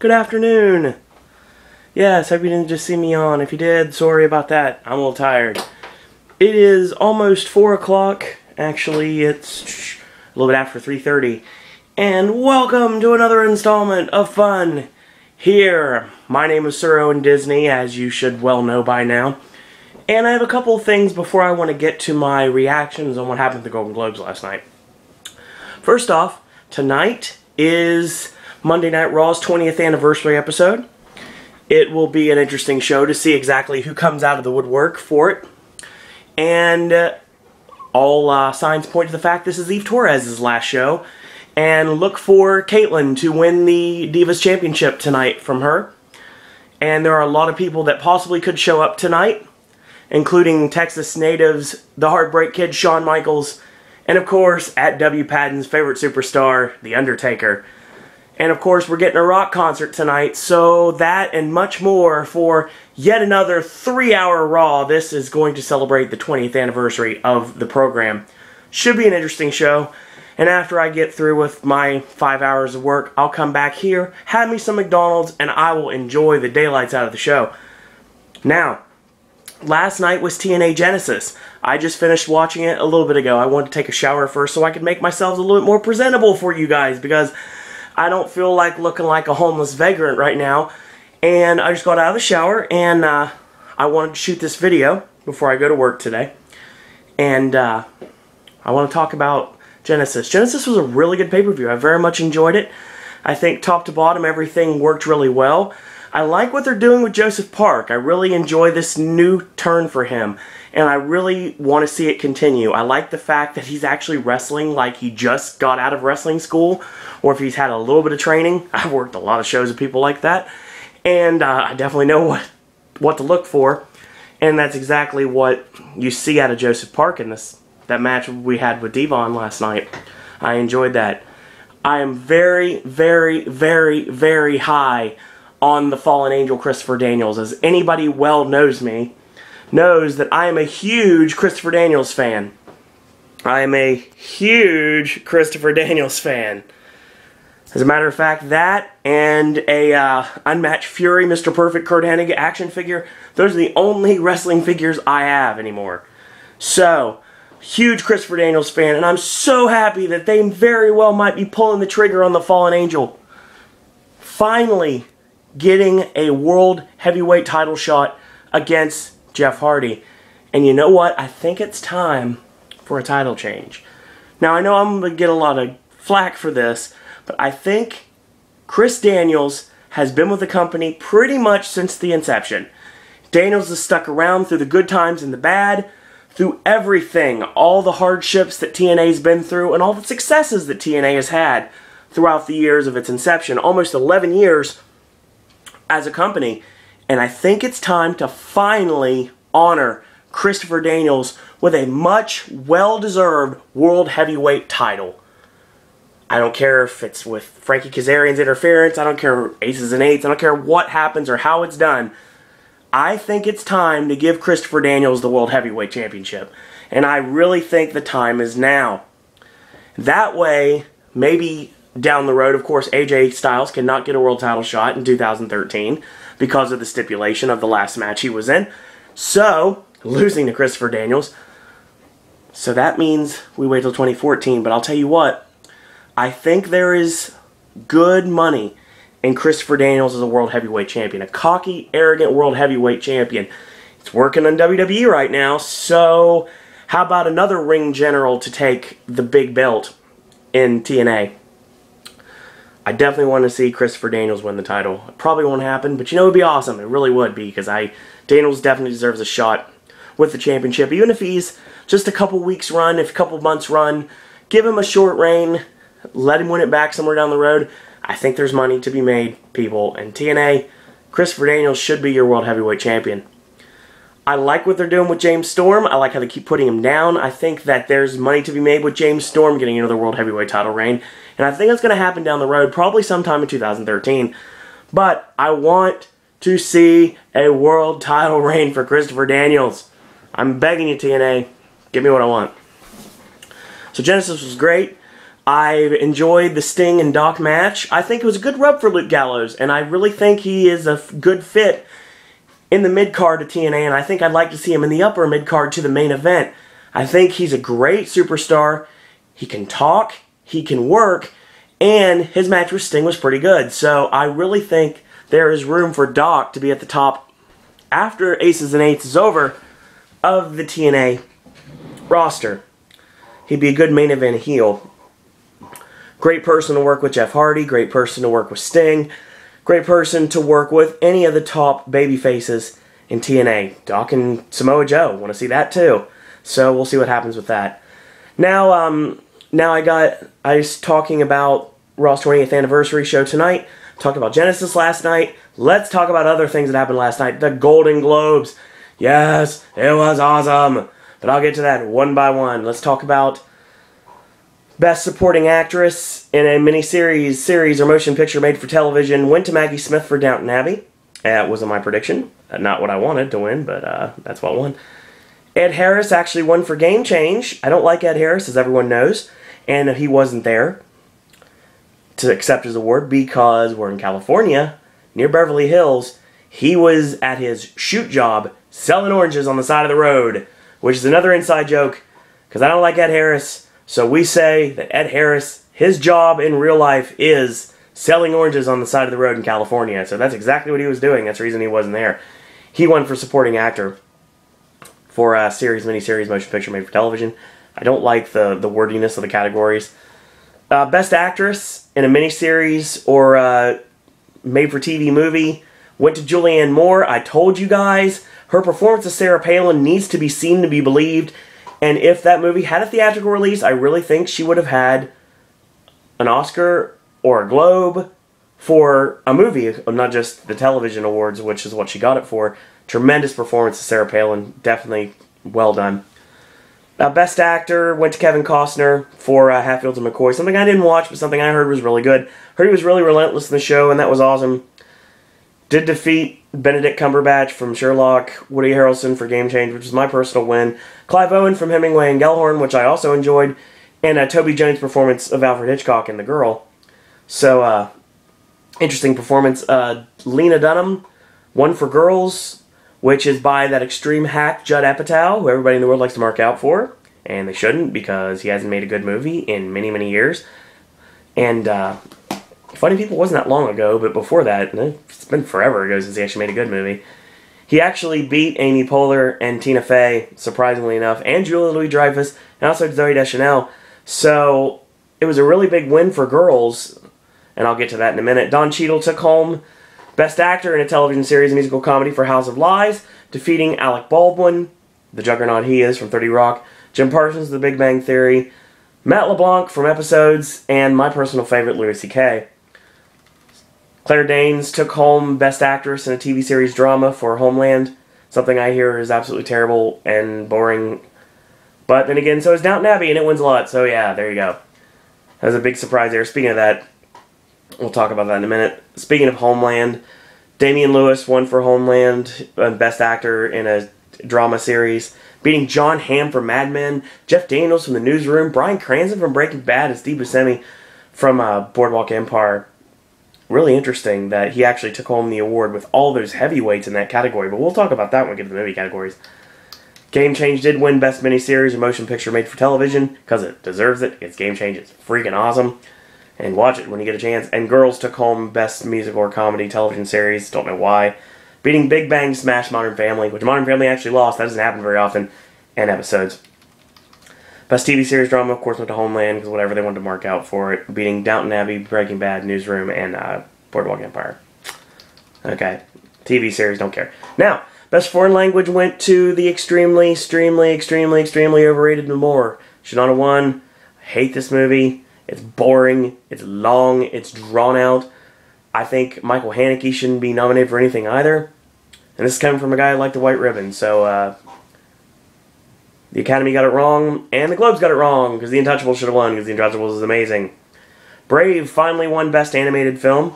Good afternoon. Yes, hope you didn't just see me on. If you did, sorry about that. I'm a little tired. It is almost 4 o'clock. Actually, it's a little bit after 3:30. And welcome to another installment of fun here. My name is Sir Owen Disney, as you should well know by now. And I have a couple of things before I want to get to my reactions on what happened at the Golden Globes last night. First off, tonight is Monday Night Raw's 20th anniversary episode. It will be an interesting show to see exactly who comes out of the woodwork for it. And all signs point to the fact this is Eve Torres's last show. And look for Kaitlyn to win the Divas Championship tonight from her. And there are a lot of people that possibly could show up tonight, including Texas natives, the Heartbreak Kid, Shawn Michaels, and of course, at W. Padden's favorite superstar, The Undertaker. And of course, we're getting a rock concert tonight, so that and much more for yet another 3-hour Raw. This is going to celebrate the 20th anniversary of the program. Should be an interesting show. And after I get through with my 5 hours of work, I'll come back here, have me some McDonald's, and I will enjoy the daylights out of the show. Now, last night was TNA Genesis. I just finished watching it a little bit ago. I wanted to take a shower first so I could make myself a little bit more presentable for you guys, because I don't feel like looking like a homeless vagrant right now. And I just got out of the shower, and I wanted to shoot this video before I go to work today. And I want to talk about Genesis. Genesis was a really good pay-per-view. I very much enjoyed it. I think top to bottom everything worked really well. I like what they're doing with Joseph Park. I really enjoy this new turn for him, and I really want to see it continue. I like the fact that he's actually wrestling like he just got out of wrestling school, or if he's had a little bit of training. I've worked a lot of shows with people like that, and I definitely know what to look for, and that's exactly what you see out of Joseph Park in that match we had with Devon last night. I enjoyed that. I am very, very, very, very high on the Fallen Angel Christopher Daniels. As anybody well knows me, knows that I am a huge Christopher Daniels fan. I am a huge Christopher Daniels fan. As a matter of fact, that and a Unmatched Fury Mr. Perfect Kurt Hennig action figure, those are the only wrestling figures I have anymore. So, huge Christopher Daniels fan, and I'm so happy that they very well might be pulling the trigger on the Fallen Angel. Finally getting a World Heavyweight title shot against Jeff Hardy. And you know what? I think it's time for a title change. Now, I know I'm going to get a lot of flack for this, but I think Chris Daniels has been with the company pretty much since the inception. Daniels has stuck around through the good times and the bad, through everything, all the hardships that TNA's been through, and all the successes that TNA has had throughout the years of its inception. Almost 11 years as a company. And I think it's time to finally honor Christopher Daniels with a much well-deserved World Heavyweight title. I don't care if it's with Frankie Kazarian's interference, I don't care aces and eights, I don't care what happens or how it's done. I think it's time to give Christopher Daniels the World Heavyweight Championship. And I really think the time is now. That way, maybe down the road, of course, AJ Styles cannot get a world title shot in 2013 because of the stipulation of the last match he was in. So, losing to Christopher Daniels. So that means we wait till 2014. But I'll tell you what, I think there is good money in Christopher Daniels as a World Heavyweight Champion. A cocky, arrogant World Heavyweight Champion. It's working on WWE right now, so how about another ring general to take the big belt in TNA? I definitely want to see Christopher Daniels win the title. It probably won't happen, but you know it would be awesome. It really would be, because Daniels definitely deserves a shot with the championship. Even if he's just a couple weeks run, if a couple months run, give him a short reign, let him win it back somewhere down the road. I think there's money to be made, people. And TNA, Christopher Daniels should be your World Heavyweight Champion. I like what they're doing with James Storm. I like how they keep putting him down. I think that there's money to be made with James Storm getting another World Heavyweight title reign. And I think that's going to happen down the road, probably sometime in 2013. But I want to see a world title reign for Christopher Daniels. I'm begging you, TNA. Give me what I want. So Genesis was great. I enjoyed the Sting and Doc match. I think it was a good rub for Luke Gallows, and I really think he is a good fit in the mid-card to TNA, and I think I'd like to see him in the upper mid-card to the main event. I think he's a great superstar. He can talk, he can work, and his match with Sting was pretty good. So I really think there is room for Doc to be at the top after Aces and Eights is over of the TNA roster. He'd be a good main event heel. Great person to work with Jeff Hardy, great person to work with Sting, great person to work with any of the top baby faces in TNA. Doc and Samoa Joe, want to see that too. So we'll see what happens with that. Now I was talking about Raw's 20th anniversary show tonight. Talked about Genesis last night. Let's talk about other things that happened last night. The Golden Globes. Yes, it was awesome. But I'll get to that one by one. Let's talk about Best Supporting Actress in a miniseries, series, or motion picture made for television went to Maggie Smith for Downton Abbey. That wasn't my prediction. Not what I wanted to win, but that's what won. Ed Harris actually won for Game Change. I don't like Ed Harris, as everyone knows, and he wasn't there to accept his award because we're in California, near Beverly Hills. He was at his shoot job selling oranges on the side of the road, which is another inside joke because I don't like Ed Harris. So we say that Ed Harris, his job in real life is selling oranges on the side of the road in California. So that's exactly what he was doing. That's the reason he wasn't there. He won for supporting actor for a series, miniseries, motion picture made for television. I don't like the wordiness of the categories. Best actress in a miniseries or made-for-TV movie went to Julianne Moore. I told you guys, her performance as Sarah Palin needs to be seen to be believed. And if that movie had a theatrical release, I really think she would have had an Oscar or a Globe for a movie, not just the television awards, which is what she got it for. Tremendous performance of Sarah Palin. Definitely well done. Best Actor went to Kevin Costner for Hatfields and McCoy. Something I didn't watch, but something I heard was really good. Heard he was really relentless in the show, and that was awesome. Did defeat Benedict Cumberbatch from Sherlock, Woody Harrelson for Game Change, which is my personal win, Clive Owen from Hemingway and Gellhorn, which I also enjoyed, and Toby Jones' performance of Alfred Hitchcock in The Girl. So, interesting performance. Lena Dunham won for Girls, which is by that extreme hack Judd Apatow, who everybody in the world likes to mark out for, and they shouldn't because he hasn't made a good movie in many, many years. And Funny People wasn't that long ago, but before that, it's been forever ago since he actually made a good movie. He actually beat Amy Poehler and Tina Fey, surprisingly enough, and Julia Louis-Dreyfus, and also Zooey Deschanel. So it was a really big win for Girls, and I'll get to that in a minute. Don Cheadle took home Best Actor in a Television Series Musical Comedy for House of Lies, defeating Alec Baldwin, the juggernaut he is from 30 Rock, Jim Parsons, The Big Bang Theory, Matt LeBlanc from Episodes, and my personal favorite, Louis C.K. Claire Danes took home Best Actress in a TV series drama for Homeland, something I hear is absolutely terrible and boring. But then again, so is Downton Abbey, and it wins a lot, so yeah, there you go. That was a big surprise there. Speaking of that, we'll talk about that in a minute. Speaking of Homeland, Damian Lewis won for Homeland, Best Actor in a drama series, beating John Hamm from Mad Men, Jeff Daniels from The Newsroom, Bryan Cranston from Breaking Bad, and Steve Buscemi from Boardwalk Empire. Really interesting that he actually took home the award with all those heavyweights in that category, but we'll talk about that when we get to the movie categories. Game Change did win Best Miniseries or Motion Picture Made for Television, because it deserves it. It's Game Change. It's freaking awesome. And watch it when you get a chance. And Girls took home Best Musical or Comedy Television Series. Don't know why. Beating Big Bang Smash Modern Family, which Modern Family actually lost. That doesn't happen very often. And Episodes. Best TV Series Drama, of course, went to Homeland, because whatever they wanted to mark out for it. Beating Downton Abbey, Breaking Bad, Newsroom, and Boardwalk Empire. Okay. TV Series, don't care. Now, Best Foreign Language went to the extremely overrated Memoir. Should not have won. I hate this movie. It's boring. It's long. It's drawn out. I think Michael Haneke shouldn't be nominated for anything either. And this is coming from a guy like the White Ribbon, so the Academy got it wrong, and the Globes got it wrong, because The Untouchables should have won, because The Untouchables is amazing. Brave finally won Best Animated Film.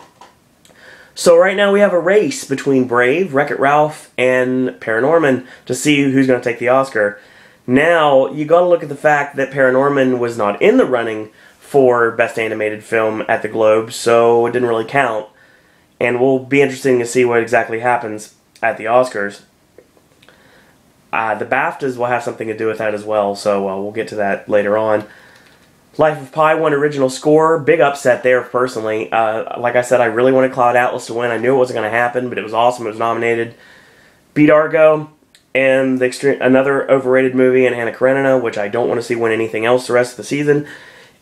So right now we have a race between Brave, Wreck-It Ralph, and Paranorman to see who's going to take the Oscar. Now, you got to look at the fact that Paranorman was not in the running for Best Animated Film at the Globes, so it didn't really count. And will be interesting to see what exactly happens at the Oscars. The BAFTAs will have something to do with that as well, so we'll get to that later on. Life of Pi won original score. Big upset there, personally. Like I said, I really wanted Cloud Atlas to win. I knew it wasn't going to happen, but it was awesome. It was nominated. Beat Argo, and another overrated movie in Anna Karenina, which I don't want to see win anything else the rest of the season.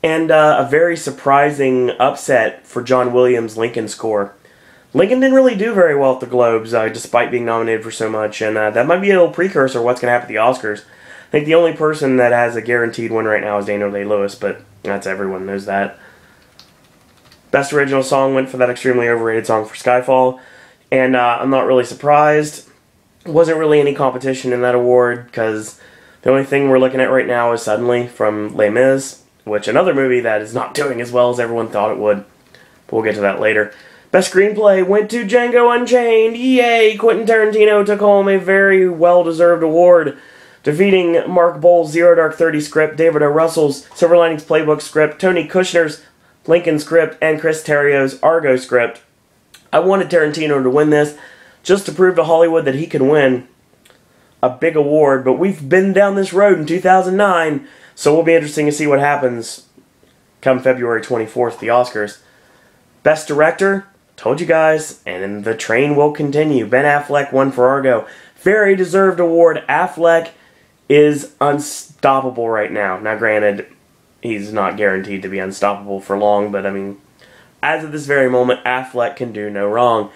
And a very surprising upset for John Williams' Lincoln score. Lincoln didn't really do very well at the Globes, despite being nominated for so much, and that might be a little precursor of what's going to happen at the Oscars. I think the only person that has a guaranteed win right now is Daniel Day-Lewis, but that's everyone knows that. Best Original Song went for that extremely overrated song for Skyfall, and I'm not really surprised. Wasn't really any competition in that award, because the only thing we're looking at right now is Suddenly from Les Mis, which another movie that is not doing as well as everyone thought it would. But we'll get to that later. Best Screenplay went to Django Unchained. Yay! Quentin Tarantino took home a very well-deserved award, defeating Mark Bowles' Zero Dark 30 script, David O. Russell's Silver Linings Playbook script, Tony Kushner's Lincoln script, and Chris Terrio's Argo script. I wanted Tarantino to win this, just to prove to Hollywood that he can win a big award, but we've been down this road in 2009, so it will be interesting to see what happens come February 24th, the Oscars. Best Director, told you guys, and the train will continue. Ben Affleck won for Argo. Very deserved award. Affleck is unstoppable right now. Now, granted, he's not guaranteed to be unstoppable for long, but I mean, as of this very moment, Affleck can do no wrong.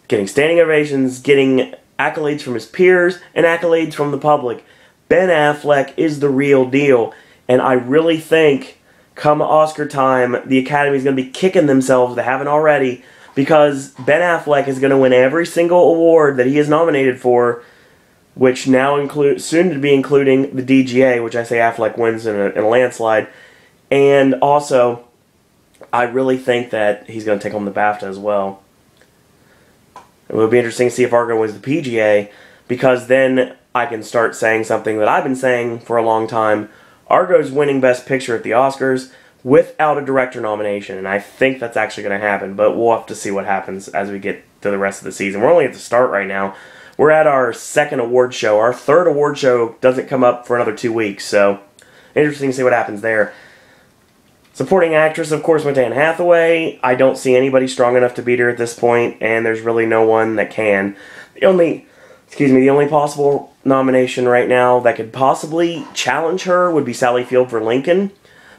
Getting standing ovations, getting accolades from his peers, and accolades from the public. Ben Affleck is the real deal, and I really think come Oscar time, the Academy is going to be kicking themselves, they haven't already, because Ben Affleck is going to win every single award that he is nominated for, which now soon to be including the DGA, which I say Affleck wins in a landslide. And also, I really think that he's going to take home the BAFTA as well. It will be interesting to see if Argo wins the PGA, because then I can start saying something that I've been saying for a long time. Argo's winning Best Picture at the Oscars without a director nomination, and I think that's actually going to happen, but we'll have to see what happens as we get to the rest of the season. We're only at the start right now. We're at our second award show. Our third award show doesn't come up for another 2 weeks, so interesting to see what happens there. Supporting actress, of course, went to Anne Hathaway. I don't see anybody strong enough to beat her at this point, and there's really no one that can. The only possible nomination right now that could possibly challenge her would be Sally Field for Lincoln,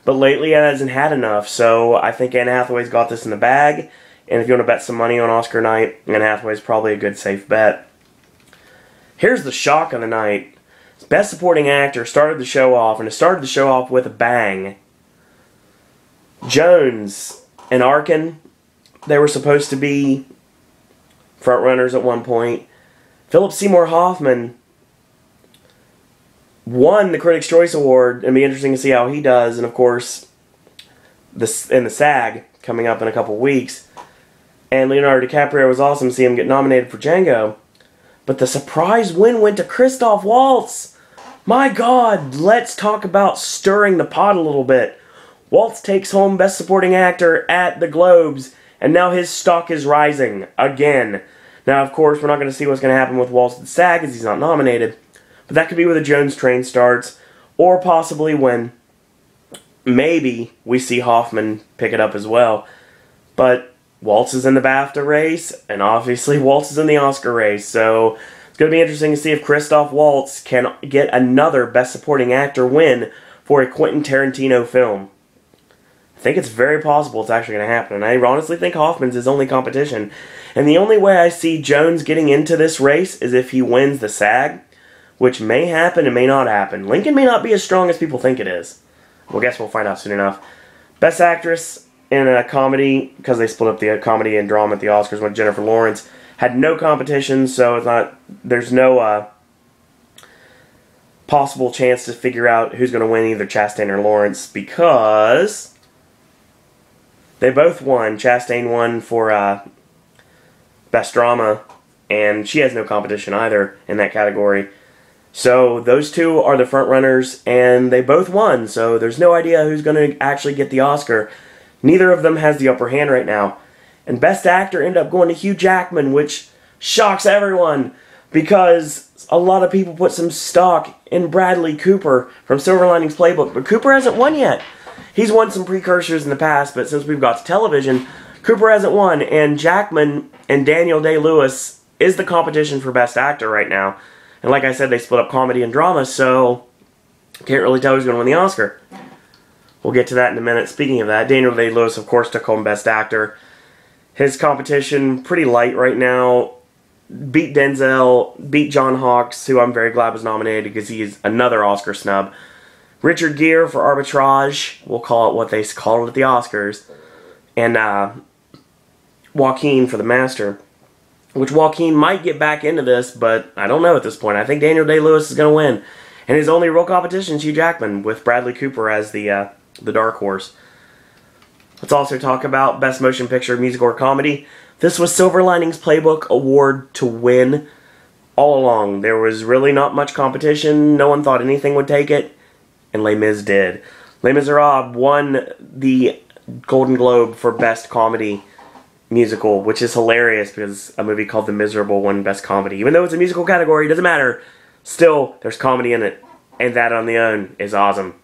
but lately it hasn't had enough, so I think Anne Hathaway's got this in the bag, and if you want to bet some money on Oscar night, Anne Hathaway's probably a good safe bet. Here's the shock of the night. Best Supporting Actor started the show off, and it started the show off with a bang. Jones and Arkin, they were supposed to be frontrunners at one point. Philip Seymour Hoffman won the Critics' Choice Award. It'll be interesting to see how he does. And of course, in the SAG coming up in a couple weeks. And Leonardo DiCaprio was awesome to see him get nominated for Django. But the surprise win went to Christoph Waltz. My God, let's talk about stirring the pot a little bit. Waltz takes home Best Supporting Actor at the Globes, and now his stock is rising again. Now, of course, we're not going to see what's going to happen with Waltz at the SAG as he's not nominated, but that could be where the Jones train starts, or possibly when maybe we see Hoffman pick it up as well. But Waltz is in the BAFTA race, and obviously Waltz is in the Oscar race, so it's going to be interesting to see if Christoph Waltz can get another Best Supporting Actor win for a Quentin Tarantino film. I think it's very possible it's actually going to happen, and I honestly think Hoffman's his only competition. And the only way I see Jones getting into this race is if he wins the SAG, which may happen and may not happen. Lincoln may not be as strong as people think it is. Well, I guess we'll find out soon enough. Best Actress in a Comedy, because they split up the comedy and drama at the Oscars with Jennifer Lawrence, had no competition, so there's no possible chance to figure out who's going to win either Chastain or Lawrence, because they both won. Chastain won for Best Drama, and she has no competition either in that category. So those two are the front runners, and they both won. So there's no idea who's going to actually get the Oscar. Neither of them has the upper hand right now. And Best Actor ended up going to Hugh Jackman, which shocks everyone because a lot of people put some stock in Bradley Cooper from Silver Linings Playbook, but Cooper hasn't won yet. He's won some precursors in the past, but since we've got to television, Cooper hasn't won, and Jackman and Daniel Day-Lewis is the competition for Best Actor right now. And like I said, they split up comedy and drama, so can't really tell who's going to win the Oscar. We'll get to that in a minute. Speaking of that, Daniel Day-Lewis, of course, took home Best Actor. His competition, pretty light right now. Beat Denzel, beat John Hawkes, who I'm very glad was nominated because he is another Oscar snub. Richard Gere for Arbitrage, we'll call it what they called it at the Oscars. And Joaquin for The Master. Which Joaquin might get back into this, but I don't know at this point. I think Daniel Day-Lewis is going to win. And his only real competition is Hugh Jackman, with Bradley Cooper as the dark horse. Let's also talk about Best Motion Picture, Music, or Comedy. This was Silver Linings Playbook Award to win all along. There was really not much competition. No one thought anything would take it, and Les Mis did. Les Miserables won the Golden Globe for Best Comedy Musical, which is hilarious because a movie called The Miserable won Best Comedy. Even though it's a musical category, it doesn't matter. Still, there's comedy in it, and that on the own is awesome.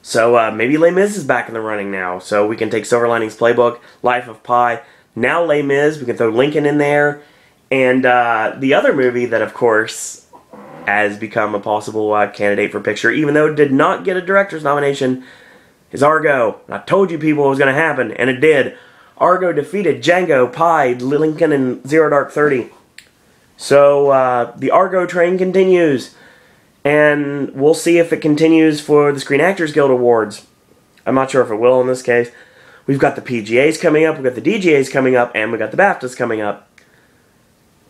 So maybe Les Mis is back in the running now, so we can take Silver Linings Playbook, Life of Pi, now Les Mis, we can throw Lincoln in there, and the other movie that, of course, has become a possible candidate for picture, even though it did not get a director's nomination, is Argo. I told you people it was going to happen, and it did. Argo defeated Django, Pi, Lincoln, and Zero Dark 30. So, the Argo train continues. And we'll see if it continues for the Screen Actors Guild Awards. I'm not sure if it will in this case. We've got the PGAs coming up, we've got the DGAs coming up, and we've got the BAFTAs coming up.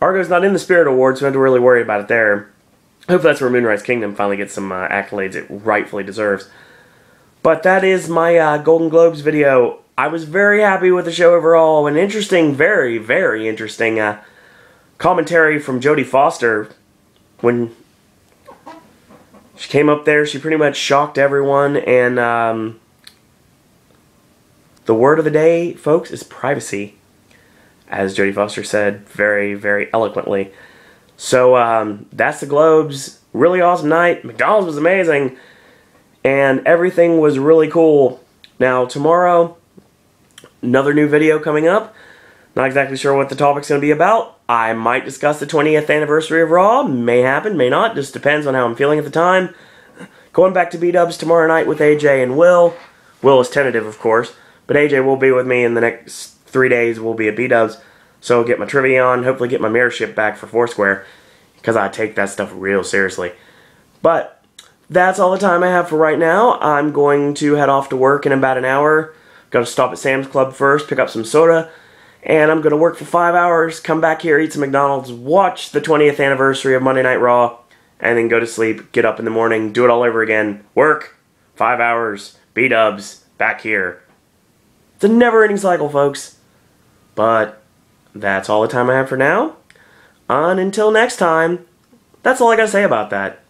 Argo's not in the Spirit Awards, so we don't have to really worry about it there. Hopefully that's where Moonrise Kingdom finally gets some accolades it rightfully deserves. But that is my Golden Globes video. I was very happy with the show overall. An interesting, very, very interesting commentary from Jodie Foster. When she came up there, she pretty much shocked everyone, and the word of the day, folks, is privacy, as Jodie Foster said very, very eloquently. So that's the Globes. Really awesome night. McDonald's was amazing, and everything was really cool. Now, tomorrow, another new video coming up. Not exactly sure what the topic's going to be about. I might discuss the 20th anniversary of Raw. May happen, may not. Just depends on how I'm feeling at the time. Going back to B-Dubs tomorrow night with AJ and Will. Will is tentative, of course. But AJ will be with me in the next 3 days. We'll be at B-Dubs. So I'll get my trivia on. Hopefully get my mirrorship back for Foursquare. Because I take that stuff real seriously. But that's all the time I have for right now. I'm going to head off to work in about an hour. Got to stop at Sam's Club first, pick up some soda. And I'm going to work for 5 hours, come back here, eat some McDonald's, watch the 20th anniversary of Monday Night Raw, and then go to sleep, get up in the morning, do it all over again. Work, 5 hours, B-Dubs, back here. It's a never-ending cycle, folks. But that's all the time I have for now. And until next time, that's all I got to say about that.